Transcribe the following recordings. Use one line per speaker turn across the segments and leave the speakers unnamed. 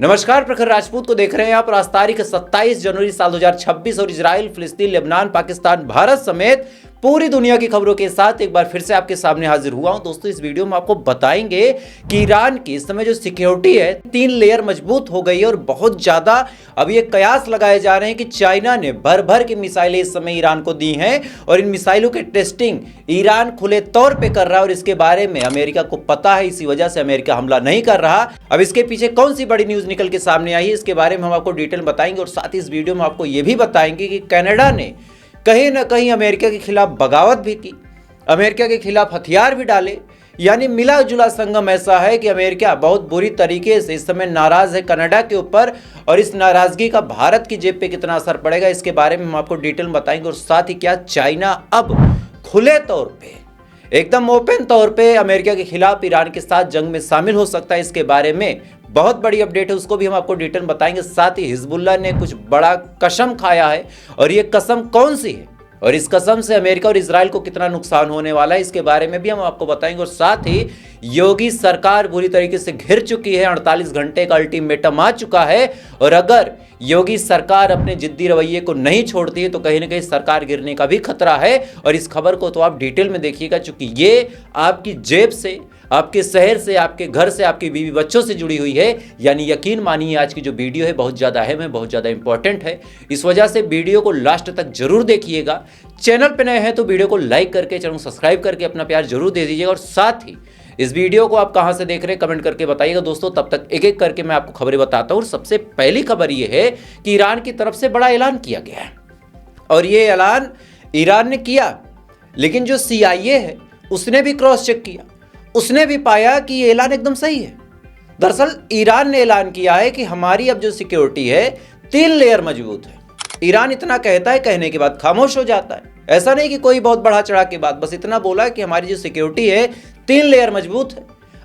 नमस्कार, प्रखर राजपूत को देख रहे हैं आप। आज तारीख 27 जनवरी साल 2026 और इजराइल, फिलिस्तीन, लेबनान, पाकिस्तान, भारत समेत पूरी दुनिया की खबरों के साथ एक बार फिर से आपके सामने हाजिर हुआ हूं। दोस्तों, इस वीडियो में आपको बताएंगे कि ईरान की इस समय जो सिक्योरिटी है 3 लेयर मजबूत हो गई है और बहुत ज्यादा अब ये कयास लगाए जा रहे हैं कि चाइना ने भर भर की मिसाइलें इस समय ईरान को दी हैं और इन मिसाइलों के टेस्टिंग ईरान खुले तौर पे कर रहा है और इसके बारे में अमेरिका को पता है। इसी वजह से अमेरिका हमला नहीं कर रहा। अब इसके पीछे कौन सी बड़ी न्यूज निकल के सामने आई है, इसके बारे में हम आपको डिटेल बताएंगे और साथ ही इस वीडियो में आपको यह भी बताएंगे कि कनाडा ने कहीं ना कहीं अमेरिका के खिलाफ बगावत भी की, अमेरिका के खिलाफ हथियार भी डाले। यानी मिला जुला संगम ऐसा है कि अमेरिका बहुत बुरी तरीके से इस समय नाराज है कनाडा के ऊपर और इस नाराजगी का भारत की जेब पे कितना असर पड़ेगा, इसके बारे में हम आपको डिटेल बताएंगे। और साथ ही क्या चाइना अब खुले तौर पे, एकदम ओपन तौर पे अमेरिका के खिलाफ ईरान के साथ जंग में शामिल हो सकता है, इसके बारे में बहुत बड़ी अपडेट है, उसको भी हम आपको डिटेल बताएंगे। साथ ही हिजबुल्लाह ने कुछ बड़ा कसम खाया है और ये कसम कौन सी है और इस कसम से अमेरिका और इजराइल को कितना नुकसान होने वाला है, इसके बारे में भी हम आपको बताएंगे। और साथ ही योगी सरकार बुरी तरीके से घिर चुकी है, 48 घंटे का अल्टीमेटम आ चुका है और अगर योगी सरकार अपने जिद्दी रवैये को नहीं छोड़ती है तो कहीं ना कहीं सरकार गिरने का भी खतरा है। और इस खबर को तो आप डिटेल में देखिएगा, क्योंकि ये आपकी जेब से, आपके शहर से, आपके घर से, आपके बीवी बच्चों से जुड़ी हुई है। यानी यकीन मानिए आज की जो वीडियो है बहुत ज़्यादा अहम है, बहुत ज़्यादा इंपॉर्टेंट है। इस वजह से वीडियो को लास्ट तक जरूर देखिएगा। चैनल पे नए हैं तो वीडियो को लाइक करके, चैनल को सब्सक्राइब करके अपना प्यार जरूर दे दीजिएगा। और साथ ही इस वीडियो को आप कहां से देख रहे हैं कमेंट करके बताइएगा। दोस्तों, तब तक एक एक करके मैं आपको खबरें बताता हूं। सबसे पहली खबर यह है कि ईरान की तरफ से बड़ा ऐलान किया गया है और यह ऐलान ईरान ने किया, लेकिन जो CIA है उसने भी क्रॉस चेक किया, उसने भी पाया कि ये ऐलान एकदम सही है। दरअसल ईरान ने ऐलान किया है कि हमारी अब जो सिक्योरिटी है 3 लेयर मजबूत है। ईरान इतना कहता है, कहने के बाद खामोश हो जाता है। ऐसा नहीं कि कोई बहुत बढ़ा चढ़ा के बात, बस इतना बोला कि हमारी जो सिक्योरिटी है 3 लेयर मजबूत है।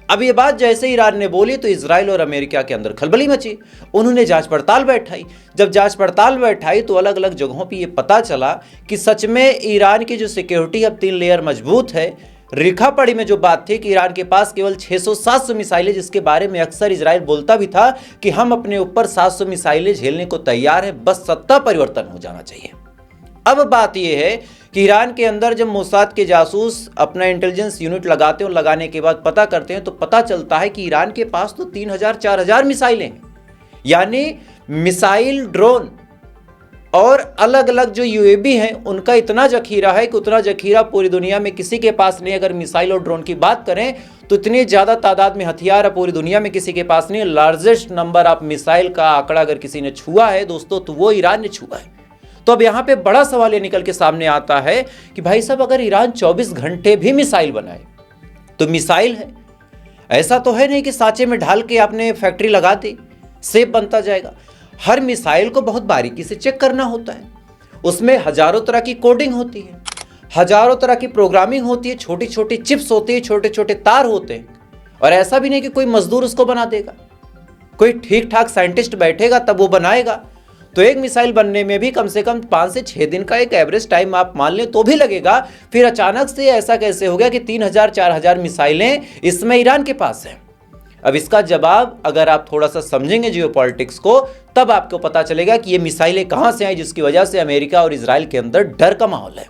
अब ये बात जैसे ईरान ने बोली तो इजराइल और अमेरिका के अंदर खलबली मची। उन्होंने जांच पड़ताल बैठाई। जब जांच पड़ताल बैठाई तो अलग अलग जगहों पे ये पता चला कि सच में ईरान की जो सिक्योरिटी अब 3 लेयर मजबूत है। रेखा पड़ी में जो बात थी कि ईरान के पास केवल 600-700 मिसाइलें, जिसके बारे में अक्सर इजराइल बोलता भी था कि हम अपने ऊपर 700 मिसाइलें झेलने को तैयार हैं, बस सत्ता परिवर्तन हो जाना चाहिए। अब बात यह है कि ईरान के अंदर जब मोसाद के जासूस अपना इंटेलिजेंस यूनिट लगाते हैं और लगाने के बाद पता करते हैं तो पता चलता है कि ईरान के पास तो 3000-4000 मिसाइलें हैं। यानी मिसाइल, ड्रोन और अलग अलग जो UAV हैं उनका इतना जखीरा है कि उतना जखीरा पूरी दुनिया में किसी के पास नहीं। अगर मिसाइल और ड्रोन की बात करें तो इतनी ज़्यादा तादाद में हथियार पूरी दुनिया में किसी के पास नहीं। लार्जेस्ट नंबर ऑफ मिसाइल का आंकड़ा अगर किसी ने छुआ है दोस्तों तो वो ईरान ने छुआ है। तो अब यहाँ पे बड़ा सवाल ये निकल के सामने आता है कि भाई साहब, अगर ईरान 24 घंटे भी मिसाइल बनाए तो मिसाइल है, ऐसा तो है नहीं कि सांचे में ढाल के आपने फैक्ट्री लगा दी सेफ बनता जाएगा। हर मिसाइल को बहुत बारीकी से चेक करना होता है, उसमें हजारों तरह की कोडिंग होती है, हजारों तरह की प्रोग्रामिंग होती है, छोटी छोटी चिप्स होती है, छोटे छोटे तार होते हैं। और ऐसा भी नहीं कि कोई मजदूर उसको बना देगा, कोई ठीक ठाक साइंटिस्ट बैठेगा तब वो बनाएगा। तो एक मिसाइल बनने में भी कम से कम 5 से 6 दिन का एक एवरेज टाइम आप मान लें तो भी लगेगा। फिर अचानक से ऐसा कैसे हो गया कि 3000-4000 मिसाइलें इसमें ईरान के पास हैं? अब इसका जवाब अगर आप थोड़ा सा समझेंगे जियोपॉलिटिक्स को तब आपको पता चलेगा कि ये मिसाइलें कहां से आई, जिसकी वजह से अमेरिका और इजराइल के अंदर डर का माहौल है।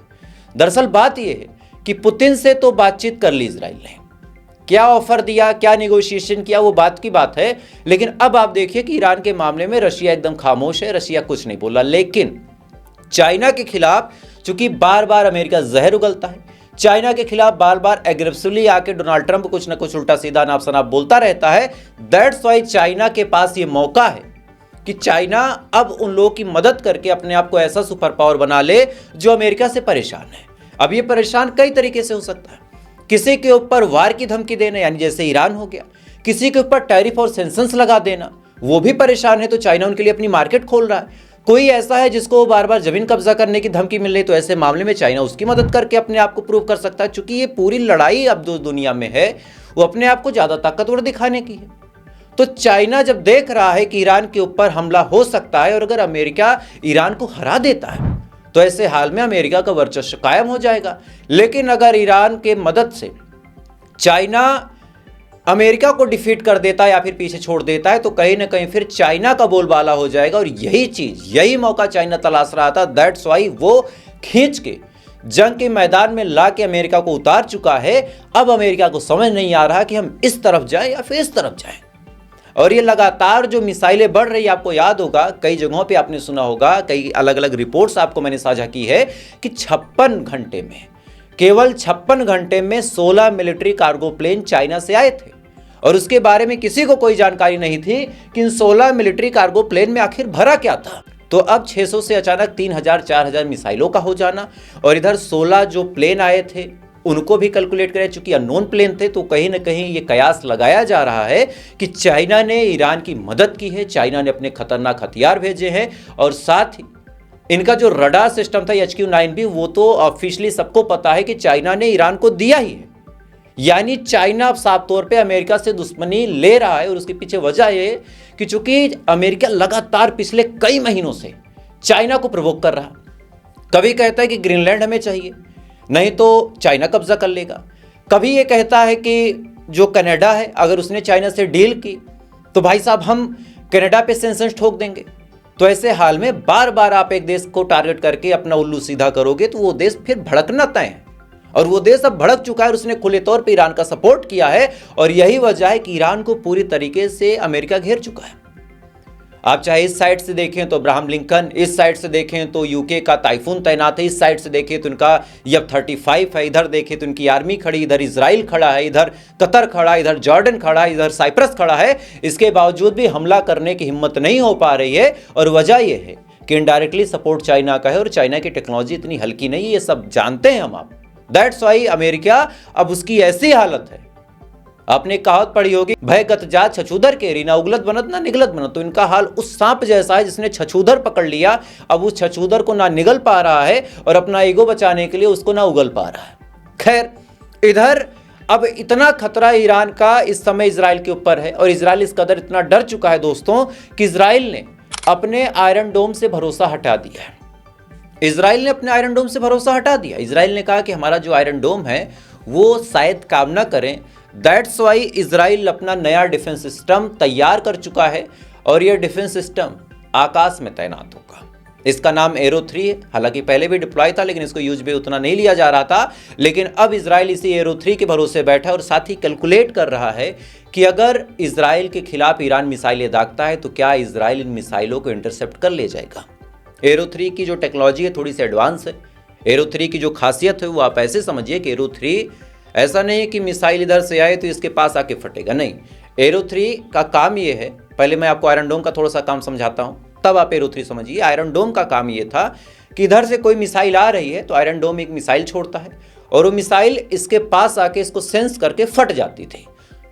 दरअसल बात यह है कि पुतिन से तो बातचीत कर ली इजराइल ने, क्या ऑफर दिया, क्या नेगोशिएशन किया, वो बात की बात है। लेकिन अब आप देखिए कि ईरान के मामले में रशिया एकदम खामोश है, रशिया कुछ नहीं बोला। लेकिन चाइना के खिलाफ चूंकि बार बार अमेरिका जहर उगलता है, चाइना के खिलाफ बार बार एग्रेसिवली आके डोनाल्ड ट्रंप कुछ ना कुछ उल्टा सीधा नाप शनाप बोलता रहता है। दैट्स वाई चाइना के पास ये मौका है कि चाइना अब उन लोगों की मदद करके अपने आप को ऐसा सुपर पावर बना ले जो अमेरिका से परेशान है। अब ये परेशान कई तरीके से हो सकता है। किसी के ऊपर वार की धमकी देना, यानी जैसे ईरान हो गया, किसी के ऊपर टैरिफ और सेंक्शंस लगा देना, वो भी परेशान है तो चाइना उनके लिए अपनी मार्केट खोल रहा है। कोई ऐसा है जिसको बार बार जमीन कब्जा करने की धमकी मिल रही, तो ऐसे मामले में चाइना उसकी मदद करके अपने आप को प्रूव कर सकता है। चूंकि ये पूरी लड़ाई अब जो दुनिया में है वो अपने आप को ज्यादा ताकतवर दिखाने की है। तो चाइना जब देख रहा है कि ईरान के ऊपर हमला हो सकता है और अगर अमेरिका ईरान को हरा देता है तो ऐसे हाल में अमेरिका का वर्चस्व कायम हो जाएगा। लेकिन अगर ईरान के मदद से चाइना अमेरिका को डिफीट कर देता है या फिर पीछे छोड़ देता है तो कहीं ना कहीं फिर चाइना का बोलबाला हो जाएगा। और यही मौका चाइना तलाश रहा था। दैट्स वाई वो खींच के जंग के मैदान में ला के अमेरिका को उतार चुका है। अब अमेरिका को समझ नहीं आ रहा कि हम इस तरफ जाएं या फिर इस तरफ जाएं। और ये लगातार जो मिसाइलें बढ़ रही है, आपको याद होगा कई जगहों पे आपने सुना होगा, कई अलग अलग रिपोर्ट्स आपको मैंने साझा की है कि 56 घंटे में, केवल 56 घंटे में 16 मिलिट्री कार्गो प्लेन चाइना से आए थे। और उसके बारे में किसी को कोई जानकारी नहीं थी कि इन 16 मिलिट्री कार्गो प्लेन में आखिर भरा क्या था। तो अब 600 से अचानक 3000 4000 मिसाइलों का हो जाना, और इधर 16 जो प्लेन आए थे उनको भी कैलकुलेट करें, चूंकि अननोन प्लेन थे तो कहीं ना कहीं ये कयास लगाया जा रहा है कि चाइना ने ईरान की मदद की है, चाइना ने अपने खतरनाक हथियार भेजे हैं। और साथ ही इनका जो रडार सिस्टम था HQ-9B, वो तो ऑफिशियली सबको पता है कि चाइना ने ईरान को दिया ही है। यानी चाइना अब साफ तौर पे अमेरिका से दुश्मनी ले रहा है। और उसके पीछे वजह ये कि चूंकि अमेरिका लगातार पिछले कई महीनों से चाइना को प्रवोक कर रहा, कभी कहता है कि ग्रीनलैंड हमें चाहिए, नहीं तो चाइना कब्जा कर लेगा। कभी ये कहता है कि जो कनाडा है अगर उसने चाइना से डील की तो भाई साहब हम कनाडा पे सेंसस ठोक देंगे। तो ऐसे हाल में बार बार आप एक देश को टारगेट करके अपना उल्लू सीधा करोगे तो वो देश फिर भड़कना तय है। और वो देश अब भड़क चुका है और उसने खुले तौर पे ईरान का सपोर्ट किया है। और यही वजह है कि ईरान को पूरी तरीके से अमेरिका घेर चुका है। आप चाहे इस साइड से देखें तो अब्राहम लिंकन, इस साइड से देखें तो यूके का टाइफून तैनात है, इस साइड से देखें तो इनका F-35 है, इधर देखें तो इनकी आर्मी खड़ी, इधर इजराइल खड़ा है, इधर कतर खड़ा है, इधर जॉर्डन खड़ा है, इधर साइप्रस खड़ा है। इसके बावजूद भी हमला करने की हिम्मत नहीं हो पा रही है। और वजह यह है कि इनडायरेक्टली सपोर्ट चाइना का है और चाइना की टेक्नोलॉजी इतनी हल्की नहीं है, ये सब जानते हैं हम आप। दैट्स वाई अमेरिका अब उसकी ऐसी हालत है, आपने कहावत पढ़ी होगी, भय गत जात छछूदर केरी, ना उगलत बनत ना निगलत बनत। तो इनका हाल उस सांप जैसा है जिसने छछूदर पकड़ लिया, अब उस छछूदर को ना निगल पा रहा है और अपना ईगो बचाने के लिए उसको ना उगल पा रहा है। खैर, इधर अब इतना खतरा ईरान का इस समय इजराइल के ऊपर है। और इजराइल इस कदर इतना डर चुका है दोस्तों कि इजराइल ने अपने आयरन डोम से भरोसा हटा दिया है। इजराइल ने अपने आयरन डोम से भरोसा हटा दिया। इजराइल ने कहा कि हमारा जो आयरन डोम है वो शायद काम ना करें। दैट्स वाई इजराइल अपना नया डिफेंस सिस्टम तैयार कर चुका है और यह डिफेंस सिस्टम आकाश में तैनात होगा। इसका नाम एरो 3 है। हालांकि पहले भी डिप्लॉय था लेकिन इसको यूज भी उतना नहीं लिया जा रहा था। लेकिन अब इजराइल इसी एरो 3 के भरोसे बैठा है और साथ ही कैलकुलेट कर रहा है कि अगर इजराइल के खिलाफ ईरान मिसाइलें दागता है तो क्या इजराइल इन मिसाइलों को इंटरसेप्ट कर ले जाएगा। एरो 3 की जो टेक्नोलॉजी है थोड़ी सी एडवांस है। एरो 3 की जो खासियत है वो आप ऐसे समझिए कि एरो 3 ऐसा नहीं है कि मिसाइल इधर से आए तो इसके पास आके फटेगा, नहीं। एरो 3 का काम ये है, पहले मैं आपको आयरन डोम का थोड़ा सा काम समझाता हूँ तब आप एरो 3 समझिए। आयरन डोम का काम ये था कि इधर से कोई मिसाइल आ रही है तो आयरन डोम एक मिसाइल छोड़ता है और वो मिसाइल इसके पास आके इसको सेंस करके फट जाती थी।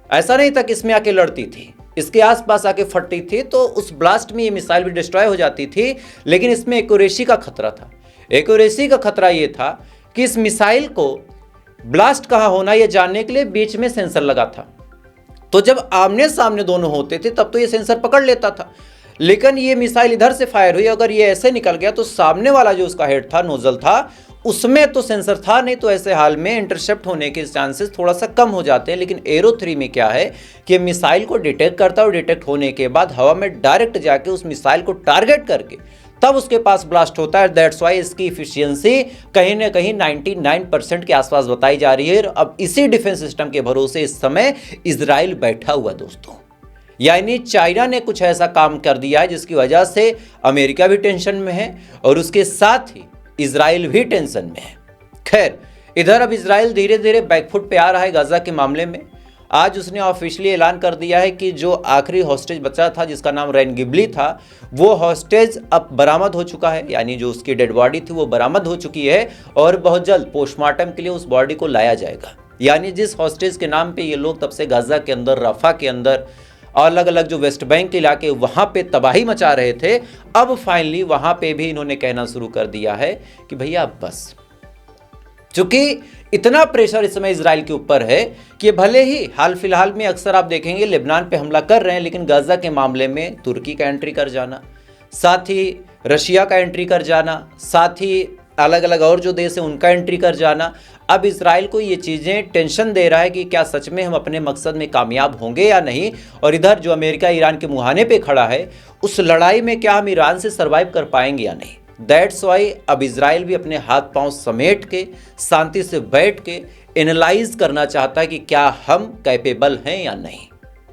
ऐसा नहीं था कि इसमें आके लड़ती थी, इसके आसपास आके फटती थी तो उस ब्लास्ट में ये मिसाइल भी डिस्ट्रॉय हो जाती थी। लेकिन इसमें एक्यूरेसी का खतरा था। एक्यूरेसी का खतरा ये था कि इस मिसाइल को ब्लास्ट कहाँ होना ये जानने के लिए बीच में सेंसर लगा था। तो जब आमने सामने दोनों होते थे तब तो ये सेंसर पकड़ लेता था। लेकिन ये मिसाइल इधर से फायर हुई, अगर ये ऐसे निकल गया तो सामने वाला जो उसका हेड था, नोजल था, उसमें तो सेंसर था नहीं, तो ऐसे हाल में इंटरसेप्ट होने के चांसेस थोड़ा सा कम हो जाते हैं। लेकिन एरो 3 में क्या है कि मिसाइल को डिटेक्ट करता है और डिटेक्ट होने के बाद हवा में डायरेक्ट जाके उस मिसाइल को टारगेट करके तब उसके पास ब्लास्ट होता है। दैट्स वाई इसकी इफिशियंसी कहीं ना कहीं 99% के आसपास बताई जा रही है। अब इसी डिफेंस सिस्टम के भरोसे इस समय इजराइल बैठा हुआ दोस्तों। यानी चाइना ने कुछ ऐसा काम कर दिया है जिसकी वजह से अमेरिका भी टेंशन में है और उसके साथ ही इजराइल भी टेंशन में है। खैर, इधर अब इजराइल धीरे धीरे बैकफुट पे आ रहा है गाजा के मामले में। आज उसने ऑफिशियली ऐलान कर दिया है कि जो आखिरी हॉस्टेज बचा था जिसका नाम रैन गिबली था, वो हॉस्टेज अब बरामद हो चुका है। यानी जो उसकी डेड बॉडी थी वो बरामद हो चुकी है और बहुत जल्द पोस्टमार्टम के लिए उस बॉडी को लाया जाएगा। यानी जिस हॉस्टेज के नाम पे ये लोग तब से गाजा के अंदर, रफा के अंदर, अलग अलग जो वेस्ट बैंक के इलाके वहाँ पे तबाही मचा रहे थे, अब फाइनली वहाँ पे भी इन्होंने कहना शुरू कर दिया है कि भैया बस। चूंकि इतना प्रेशर इस समय इजराइल के ऊपर है कि भले ही हाल फिलहाल में अक्सर आप देखेंगे लेबनान पे हमला कर रहे हैं, लेकिन गाजा के मामले में तुर्की का एंट्री कर जाना, साथ ही रशिया का एंट्री कर जाना, साथ ही अलग अलग और जो देश है उनका एंट्री कर जाना। अब इसराइल को ये चीज़ें टेंशन दे रहा है कि क्या सच में हम अपने मकसद में कामयाब होंगे या नहीं, और इधर जो अमेरिका ईरान के मुहाने पे खड़ा है उस लड़ाई में क्या हम ईरान से सर्वाइव कर पाएंगे या नहीं। दैट्स वाई अब इसराइल भी अपने हाथ पांव समेट के शांति से बैठ के एनालाइज करना चाहता है कि क्या हम कैपेबल हैं या नहीं।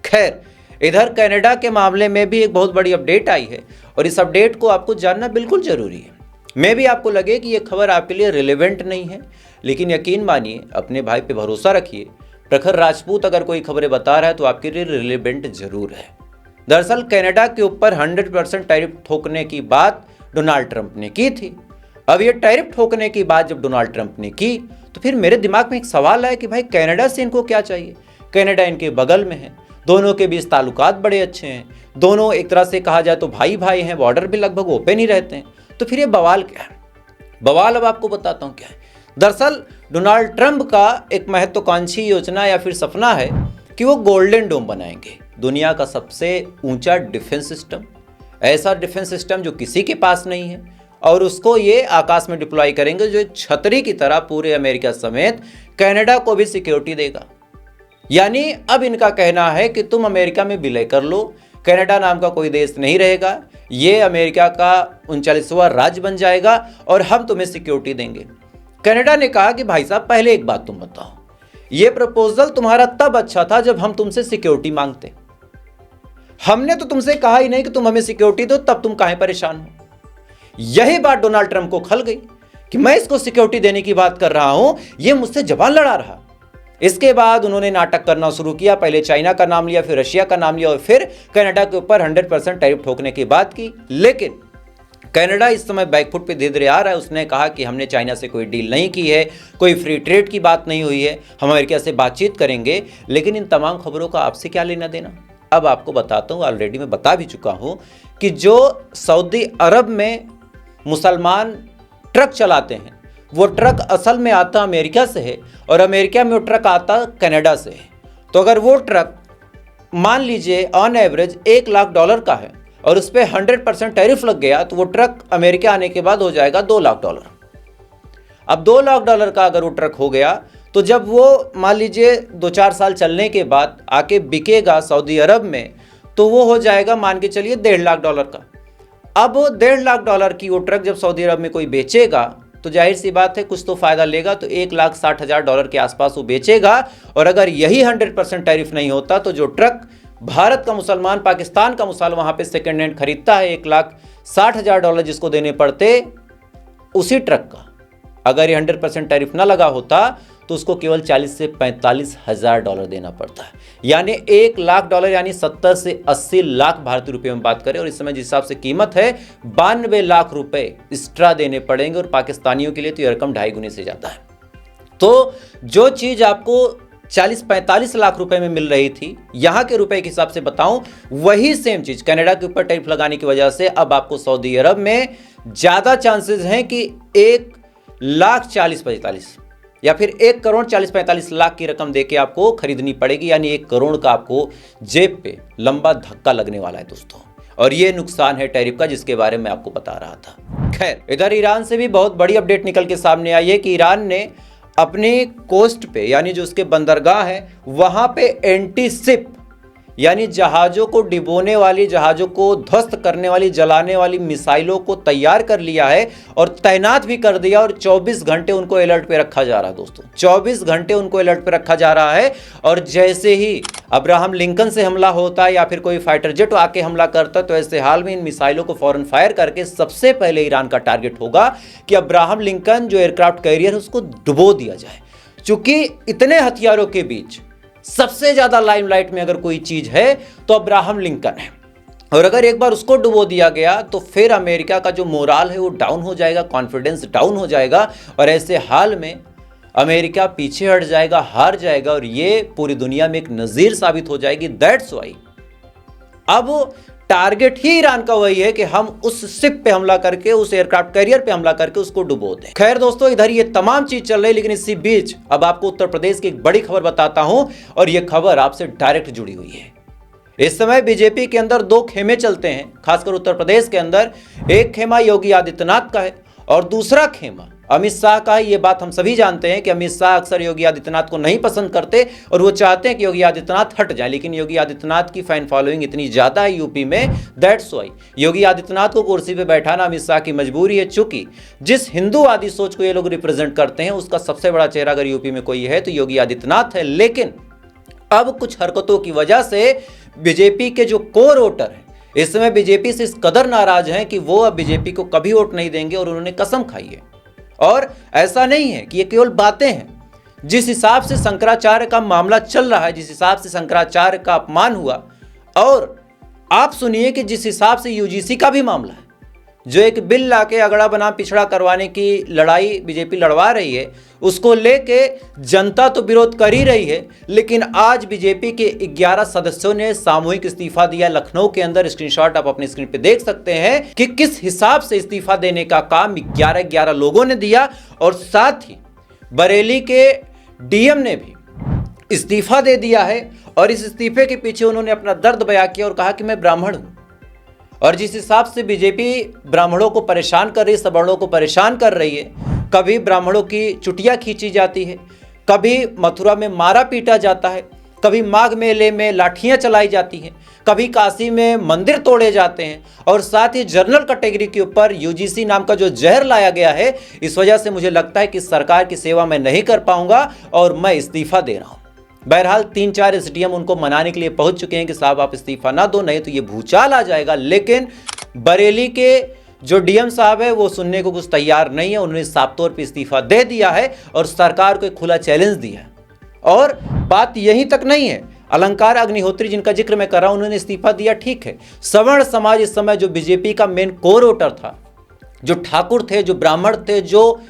खैर, इधर कनाडा के मामले में भी एक बहुत बड़ी अपडेट आई है और इस अपडेट को आपको जानना बिल्कुल जरूरी है। मे भी आपको लगे कि ये खबर आपके लिए रिलेवेंट नहीं है, लेकिन यकीन मानिए, अपने भाई पे भरोसा रखिए। प्रखर राजपूत अगर कोई खबरें बता रहा है तो आपके लिए रिलेवेंट जरूर है। दरअसल कनाडा के ऊपर 100% टैरिफ ठोकने की बात डोनाल्ड ट्रंप ने की थी। अब ये टैरिफ ठोकने की बात जब डोनाल्ड ट्रंप ने की तो फिर मेरे दिमाग में एक सवाल आया कि भाई कनाडा से इनको क्या चाहिए। कनाडा इनके बगल में है, दोनों के बीच ताल्लुकात बड़े अच्छे हैं, दोनों एक तरह से कहा जाए तो भाई भाई हैं, बॉर्डर भी लगभग ओपन ही रहते हैं। तो फिर ये बवाल क्या है? बवाल अब आपको बताता हूँ क्या है। दरअसल डोनाल्ड ट्रंप का एक महत्वाकांक्षी योजना या फिर सपना है कि वो गोल्डन डोम बनाएंगे, दुनिया का सबसे ऊंचा डिफेंस सिस्टम, ऐसा डिफेंस सिस्टम जो किसी के पास नहीं है, और उसको ये आकाश में डिप्लॉय करेंगे जो एक छतरी की तरह पूरे अमेरिका समेत कनाडा को भी सिक्योरिटी देगा। यानी अब इनका कहना है कि तुम अमेरिका में विलय कर लो, कनाडा नाम का कोई देश नहीं रहेगा, ये अमेरिका का 39वां राज्य बन जाएगा और हम तुम्हें सिक्योरिटी देंगे। कनाडा ने कहा कि भाई साहब पहले एक बात तुम बताओ, ये प्रपोजल तुम्हारा तब अच्छा था जब हम तुमसे सिक्योरिटी मांगते, हमने तो तुमसे कहा ही नहीं कि तुम हमें सिक्योरिटी दो, तब तुम काहे परेशान हो। यही बात डोनाल्ड ट्रंप को खल गई कि मैं इसको सिक्योरिटी देने की बात कर रहा हूं, ये मुझसे जबान लड़ा रहा। इसके बाद उन्होंने नाटक करना शुरू किया, पहले चाइना का नाम लिया, फिर रशिया का नाम लिया और फिर कनाडा के ऊपर 100% टैरिफ ठोकने की बात की। लेकिन कनाडा इस समय बैकफुट पे धीरे धीरे आ रहा है। उसने कहा कि हमने चाइना से कोई डील नहीं की है, कोई फ्री ट्रेड की बात नहीं हुई है, हम अमेरिका से बातचीत करेंगे। लेकिन इन तमाम खबरों का आपसे क्या लेना देना, अब आपको बताता हूँ। ऑलरेडी मैं बता भी चुका हूँ कि जो सऊदी अरब में मुसलमान ट्रक चलाते हैं वो ट्रक असल में आता अमेरिका से है और अमेरिका में वो ट्रक आता कनाडा से है। तो अगर वो ट्रक मान लीजिए ऑन एवरेज $1 लाख का है और उस पर 100% टैरिफ लग गया तो वो ट्रक अमेरिका आने के बाद हो जाएगा $2 लाख। अब $2 लाख का अगर वो ट्रक हो गया तो जब वो मान लीजिए 2-4 साल चलने के बाद आके बिकेगा सऊदी अरब में तो वो हो जाएगा मान के चलिए $1.5 लाख का। अब $1.5 लाख की वो ट्रक जब सऊदी अरब में कोई बेचेगा तो जाहिर सी बात है कुछ तो फायदा लेगा, तो $1,60,000 के आसपास वो बेचेगा। और अगर यही 100% टैरिफ नहीं होता तो जो ट्रक भारत का मुसलमान, पाकिस्तान का मुसलमान वहां पे सेकेंड हैंड खरीदता है $1,60,000 जिसको देने पड़ते, उसी ट्रक का अगर ये 100% टैरिफ ना लगा होता तो उसको केवल $40,000 से $45,000 देना पड़ता है। यानी $1 लाख यानी 70 से 80 लाख भारतीय रुपये में बात करें, और इस समय जिस हिसाब से कीमत है 92 लाख रुपए एक्स्ट्रा देने पड़ेंगे, और पाकिस्तानियों के लिए तो यह रकम 2.5 गुने से ज़्यादा है। तो जो चीज़ आपको 40-45 लाख रुपए में मिल रही थी, यहाँ के रुपए के हिसाब से बताऊं, वही सेम चीज़ कनाडा के ऊपर टैरिफ लगाने की वजह से अब आपको सऊदी अरब में ज़्यादा चांसेस हैं कि 1,40,45 या फिर 1,40,45 लाख की रकम देके आपको खरीदनी पड़ेगी। यानी 1 करोड़ का आपको जेब पे लंबा धक्का लगने वाला है दोस्तों, और ये नुकसान है टैरिफ का जिसके बारे में आपको बता रहा था। खैर, इधर ईरान से भी बहुत बड़ी अपडेट निकल के सामने आई है कि ईरान ने अपनी कोस्ट पे यानी जो उसके बंदरगाह है वहां पे एंटी शिप यानी जहाज़ों को डिबोने वाली, जहाज़ों को ध्वस्त करने वाली, जलाने वाली मिसाइलों को तैयार कर लिया है और तैनात भी कर दिया, और 24 घंटे उनको अलर्ट पे रखा जा रहा है दोस्तों। 24 घंटे उनको अलर्ट पे रखा जा रहा है, और जैसे ही अब्राहम लिंकन से हमला होता है या फिर कोई फाइटर जेट आके हमला करता है तो ऐसे हाल में इन मिसाइलों को फौरन फायर करके सबसे पहले ईरान का टारगेट होगा कि अब्राहम लिंकन जो एयरक्राफ्ट कैरियर है उसको डुबो दिया जाए। चूंकि इतने हथियारों के बीच सबसे ज्यादा लाइमलाइट में अगर कोई चीज है तो अब्राहम लिंकन है, और अगर एक बार उसको डुबो दिया गया तो फिर अमेरिका का जो मोराल है वो डाउन हो जाएगा, कॉन्फिडेंस डाउन हो जाएगा, और ऐसे हाल में अमेरिका पीछे हट जाएगा, हार जाएगा, और ये पूरी दुनिया में एक नजीर साबित हो जाएगी। दैट्स वाई अब टारगेट ही ईरान का वही है कि हम उस शिप पे हमला करके, उस एयरक्राफ्ट कैरियर पे हमला करके उसको डुबो दें। खैर दोस्तों, इधर ये तमाम चीज चल रही है, लेकिन इसी बीच अब आपको उत्तर प्रदेश की एक बड़ी खबर बताता हूं, और ये खबर आपसे डायरेक्ट जुड़ी हुई है। इस समय बीजेपी के अंदर 2 खेमे चलते हैं, खासकर उत्तर प्रदेश के अंदर। एक खेमा योगी आदित्यनाथ का है और दूसरा खेमा अमित शाह का है, ये बात हम सभी जानते हैं कि अमित शाह अक्सर योगी आदित्यनाथ को नहीं पसंद करते और वो चाहते हैं कि योगी आदित्यनाथ हट जाए, लेकिन योगी आदित्यनाथ की फैन फॉलोइंग इतनी ज़्यादा है यूपी में, दैट्स वाई योगी आदित्यनाथ को कुर्सी पे बैठाना अमित शाह की मजबूरी है। चूंकि जिस हिंदूवादी सोच को ये लोग रिप्रेजेंट करते हैं उसका सबसे बड़ा चेहरा अगर यूपी में कोई है तो योगी आदित्यनाथ है। लेकिन अब कुछ हरकतों की वजह से बीजेपी के जो कोर वोटर हैं इस समय बीजेपी से इस कदर नाराज हैं कि वो अब बीजेपी को कभी वोट नहीं देंगे और उन्होंने कसम खाई है। और ऐसा नहीं है कि ये केवल बातें हैं, जिस हिसाब से शंकराचार्य का मामला चल रहा है, जिस हिसाब से शंकराचार्य का अपमान हुआ, और आप सुनिए कि जिस हिसाब से यूजीसी का भी मामला है, जो एक बिल लाके अगड़ा बना पिछड़ा करवाने की लड़ाई बीजेपी लड़वा रही है, उसको लेके जनता तो विरोध कर ही रही है, लेकिन आज बीजेपी के 11 सदस्यों ने सामूहिक इस्तीफा दिया। लखनऊ के अंदर स्क्रीनशॉट आप अपनी स्क्रीन पे देख सकते हैं कि किस हिसाब से इस्तीफा देने का काम 11 लोगों ने दिया। और साथ ही बरेली के डीएम ने भी इस्तीफा दे दिया है और इस इस्तीफे के पीछे उन्होंने अपना दर्द बयां किया और कहा कि मैं ब्राह्मण हूं। और जिस हिसाब से बीजेपी ब्राह्मणों को परेशान कर रही है, सवर्णों को परेशान कर रही है, कभी ब्राह्मणों की चुटिया खींची जाती है, कभी मथुरा में मारा पीटा जाता है, कभी माघ मेले में लाठियां चलाई जाती हैं, कभी काशी में मंदिर तोड़े जाते हैं, और साथ ही जनरल कैटेगरी के ऊपर यूजीसी नाम का जो जहर लाया गया है, इस वजह से मुझे लगता है कि सरकार की सेवा मैं नहीं कर पाऊंगा और मैं इस्तीफा दे रहा हूं। बहरहाल 3-4 एसडीएम उनको मनाने के लिए पहुंच चुके हैं कि साहब आप इस्तीफा ना दो, नहीं तो ये भूचाल आ जाएगा। लेकिन बरेली के जो डीएम साहब है वो सुनने को कुछ तैयार नहीं है, उन्होंने साफ तौर पे इस्तीफा दे दिया है और सरकार को एक खुला चैलेंज दिया है। और बात यहीं तक नहीं है, अलंकार अग्निहोत्री जिनका जिक्र मैं कर रहा हूं उन्होंने इस्तीफा दिया, ठीक है। सवर्ण समाज इस समय जो बीजेपी का मेन कोर वोटर था, जो ठाकुर थे, जो ब्राह्मण थे, जो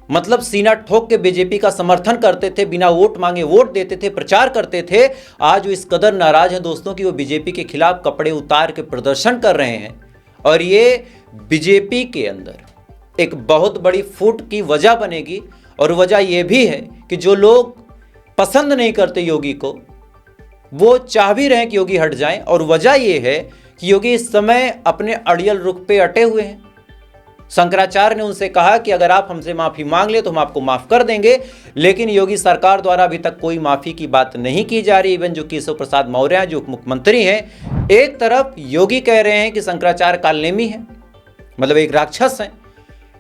मतलब सीना ठोक के बीजेपी का समर्थन करते थे, बिना वोट मांगे वोट देते थे, प्रचार करते थे, आज वो इस कदर नाराज हैं दोस्तों कि वो बीजेपी के खिलाफ कपड़े उतार के प्रदर्शन कर रहे हैं। और ये बीजेपी के अंदर एक बहुत बड़ी फूट की वजह बनेगी। और वजह ये भी है कि जो लोग पसंद नहीं करते योगी को, वो चाह भी रहे हैं कि योगी हट जाएं। और वजह ये है कि योगी इस समय अपने अड़ियल रुख पे अटे हुए हैं। शंकराचार्य ने उनसे कहा कि अगर आप हमसे माफ़ी मांग ले तो हम आपको माफ़ कर देंगे, लेकिन योगी सरकार द्वारा अभी तक कोई माफ़ी की बात नहीं की जा रही। इवन जो केशव प्रसाद मौर्य हैं, जो मुख्यमंत्री हैं, एक तरफ योगी कह रहे हैं कि शंकराचार्य कालनेमी है, मतलब एक राक्षस हैं।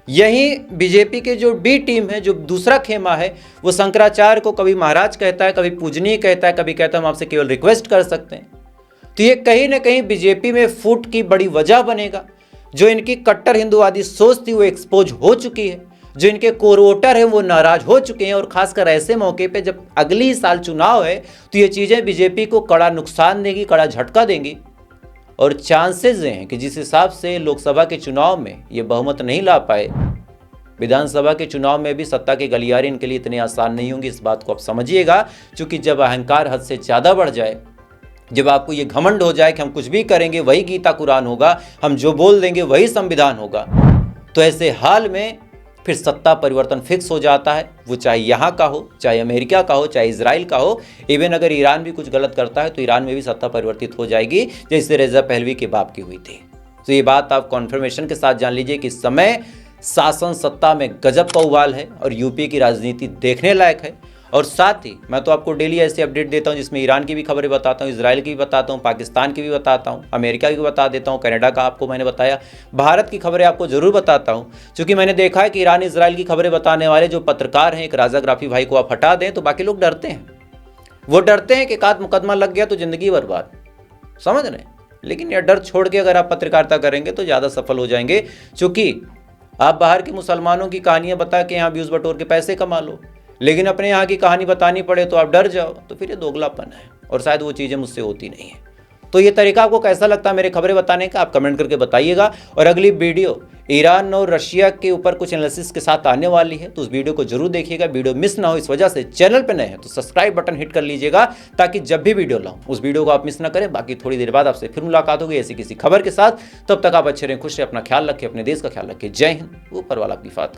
यहीं बीजेपी के जो बी टीम है, जो दूसरा खेमा है, वो शंकराचार्य को कभी महाराज कहता है, कभी पूजनीय कहता है, कभी कहता है हम आपसे केवल रिक्वेस्ट कर सकते हैं। तो ये कहीं ना कहीं बीजेपी में फूट की बड़ी वजह बनेगा। जो इनकी कट्टर हिंदूवादी सोच थी वो एक्सपोज हो चुकी है, जो इनके कोर वोटर हैं वो नाराज हो चुके हैं। और खासकर ऐसे मौके पे जब अगली साल चुनाव है तो ये चीज़ें बीजेपी को कड़ा नुकसान देंगी, कड़ा झटका देंगी। और चांसेस हैं कि जिस हिसाब से लोकसभा के चुनाव में ये बहुमत नहीं ला पाए, विधानसभा के चुनाव में भी सत्ता के गलियारे इनके लिए इतने आसान नहीं होंगे। इस बात को आप समझिएगा, क्योंकि जब अहंकार हद से ज़्यादा बढ़ जाए, जब आपको ये घमंड हो जाए कि हम कुछ भी करेंगे वही गीता कुरान होगा, हम जो बोल देंगे वही संविधान होगा, तो ऐसे हाल में फिर सत्ता परिवर्तन फिक्स हो जाता है। वो चाहे यहाँ का हो, चाहे अमेरिका का हो, चाहे इजराइल का हो, इवन अगर ईरान भी कुछ गलत करता है तो ईरान में भी सत्ता परिवर्तित हो जाएगी, जैसे रेजा पहलवी के बाप की हुई थी। तो ये बात आप कॉन्फर्मेशन के साथ जान लीजिए कि इस समय शासन सत्ता में गजब का उबाल है और यूपी की राजनीति देखने लायक है। और साथ ही मैं तो आपको डेली ऐसे अपडेट देता हूं जिसमें ईरान की भी खबरें बताता हूं, इजराइल की भी बताता हूं, पाकिस्तान की भी बताता हूं, अमेरिका की भी बता देता हूं, कनाडा का आपको मैंने बताया, भारत की खबरें आपको जरूर बताता हूं। क्योंकि मैंने देखा है कि ईरान इजराइल की खबरें बताने वाले जो पत्रकार हैं, एक राजा ग्राफी भाई को आप हटा दें तो बाकी लोग डरते हैं। वो डरते हैं कि एकाध मुकदमा लग गया तो जिंदगी बर्बाद, समझ रहे हैं। लेकिन यह डर छोड़ के अगर आप पत्रकारिता करेंगे तो ज़्यादा सफल हो जाएंगे। क्योंकि आप बाहर के मुसलमानों की कहानियाँ बता के यहाँ व्यूज़ बटोर के पैसे कमा लो, लेकिन अपने यहाँ की कहानी बतानी पड़े तो आप डर जाओ, तो फिर ये दोगलापन है और शायद वो चीज़ें मुझसे होती नहीं है। तो ये तरीका आपको कैसा लगता है मेरे खबरें बताने का, आप कमेंट करके बताइएगा। और अगली वीडियो ईरान और रशिया के ऊपर कुछ एनालिसिस के साथ आने वाली है, तो उस वीडियो को जरूर देखिएगा, वीडियो मिस ना हो। इस वजह से चैनल पे नए हैं तो सब्सक्राइब बटन हिट कर लीजिएगा, ताकि जब भी वीडियो लाऊं उस वीडियो को आप मिस ना करें। बाकी थोड़ी देर बाद आपसे फिर मुलाकात होगी ऐसी किसी खबर के साथ। तब तक आप अच्छे रहें, खुश रहें, अपना ख्याल रखें, अपने देश का ख्याल रखें। जय हिंद, ऊपर वाला आपकी हिफाज़त।